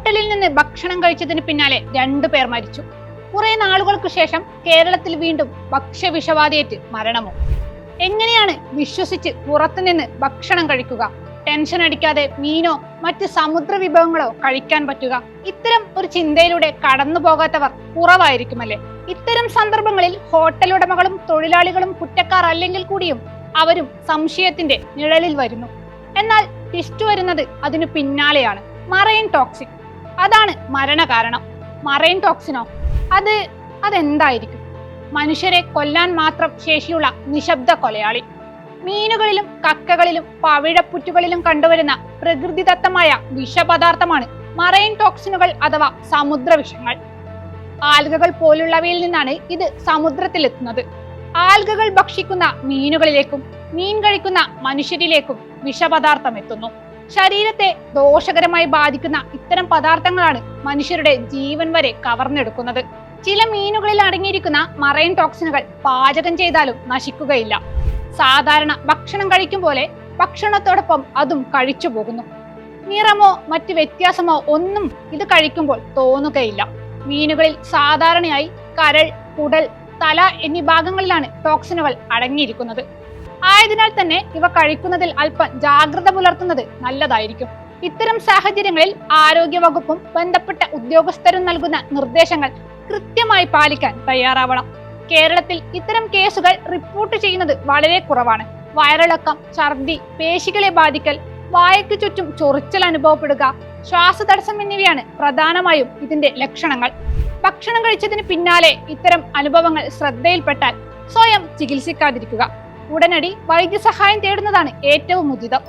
ഹോട്ടലിൽ നിന്ന് ഭക്ഷണം കഴിച്ചതിന് പിന്നാലെ 2 പേർ മരിച്ചു. കുറെ നാളുകൾക്ക് ശേഷം കേരളത്തിൽ വീണ്ടും ഭക്ഷ്യവിഷബാധയേറ്റ് മരണമോ? എങ്ങനെയാണ് വിശ്വസിച്ച് പുറത്തുനിന്ന് ഭക്ഷണം കഴിക്കുക? ടെൻഷൻ അടിക്കാതെ മീനോ മറ്റ് സമുദ്ര വിഭവങ്ങളോ കഴിക്കാൻ പറ്റുക? ഇത്തരം ഒരു ചിന്തയിലൂടെ കടന്നു പോകാത്തവർ കുറവായിരിക്കുമല്ലേ? ഇത്തരം സന്ദർഭങ്ങളിൽ ഹോട്ടൽ ഉടമകളും തൊഴിലാളികളും കുറ്റക്കാർ അല്ലെങ്കിൽ കൂടിയും അവരും സംശയത്തിന്റെ നിഴലിൽ വരുന്നു. എന്നാൽ ട്വിസ്റ്റ് വരുന്നത് അതിനു പിന്നാലെയാണ്. മറൈൻ ടോക്സിൻ, അതാണ് മരണകാരണം. മറൈൻ ടോക്സിനോ? അതെന്തായിരിക്കും? മനുഷ്യരെ കൊല്ലാൻ മാത്രം ശേഷിയുള്ള നിശബ്ദ കൊലയാളി. മീനുകളിലും കക്കകളിലും പവിഴപ്പുറ്റുകളിലും കണ്ടുവരുന്ന പ്രകൃതിദത്തമായ വിഷപദാർത്ഥമാണ് മറൈൻ ടോക്സിനുകൾ അഥവാ സമുദ്രവിഷങ്ങൾ. ആൽഗകൾ പോലുള്ളവയിൽ നിന്നാണ് ഇത് സമുദ്രത്തിലെത്തുന്നത്. ആൽഗകൾ ഭക്ഷിക്കുന്ന മീനുകളിലേക്കും മീൻ കഴിക്കുന്ന മനുഷ്യരിലേക്കും വിഷപദാർത്ഥം എത്തുന്നു. ശരീരത്തെ ദോഷകരമായി ബാധിക്കുന്ന ഇത്തരം പദാർത്ഥങ്ങളാണ് മനുഷ്യരുടെ ജീവൻ വരെ കവർന്നെടുക്കുന്നത്. ചില മീനുകളിൽ അടങ്ങിയിരിക്കുന്ന മറൈൻ ടോക്സിനുകൾ പാചകം ചെയ്താലും നശിക്കുകയില്ല. സാധാരണ ഭക്ഷണം കഴിക്കും പോലെ ഭക്ഷണത്തോടൊപ്പം അതും കഴിച്ചു പോകുന്നു. നിറമോ മറ്റ് വ്യത്യാസമോ ഒന്നും ഇത് കഴിക്കുമ്പോൾ തോന്നുകയില്ല. മീനുകളിൽ സാധാരണയായി കരൾ, കുടൽ, തല എന്നീ ഭാഗങ്ങളിലാണ് ടോക്സിനുകൾ അടങ്ങിയിരിക്കുന്നത്. ആയതിനാൽ തന്നെ ഇവ കഴിക്കുന്നതിൽ അല്പം ജാഗ്രത പുലർത്തുന്നത് നല്ലതായിരിക്കും. ഇത്തരം സാഹചര്യങ്ങളിൽ ആരോഗ്യവകുപ്പും ബന്ധപ്പെട്ട ഉദ്യോഗസ്ഥരും നൽകുന്ന നിർദ്ദേശങ്ങൾ കൃത്യമായി പാലിക്കാൻ തയ്യാറാവണം. കേരളത്തിൽ ഇത്തരം കേസുകൾ റിപ്പോർട്ട് ചെയ്യുന്നത് വളരെ കുറവാണ്. വയറിളക്കം, ഛർദി, പേശികളെ ബാധിക്കൽ, വായയ്ക്ക് ചുറ്റും ചൊറിച്ചൽ അനുഭവപ്പെടുക, ശ്വാസതടസ്സം എന്നിവയാണ് പ്രധാനമായും ഇതിന്റെ ലക്ഷണങ്ങൾ. ഭക്ഷണം കഴിച്ചതിന് പിന്നാലെ ഇത്തരം അനുഭവങ്ങൾ ശ്രദ്ധയിൽപ്പെട്ടാൽ സ്വയം ചികിത്സിക്കാതിരിക്കുക. ഉടനടി വൈദ്യസഹായം തേടുന്നതാണ് ഏറ്റവും ഉചിതം.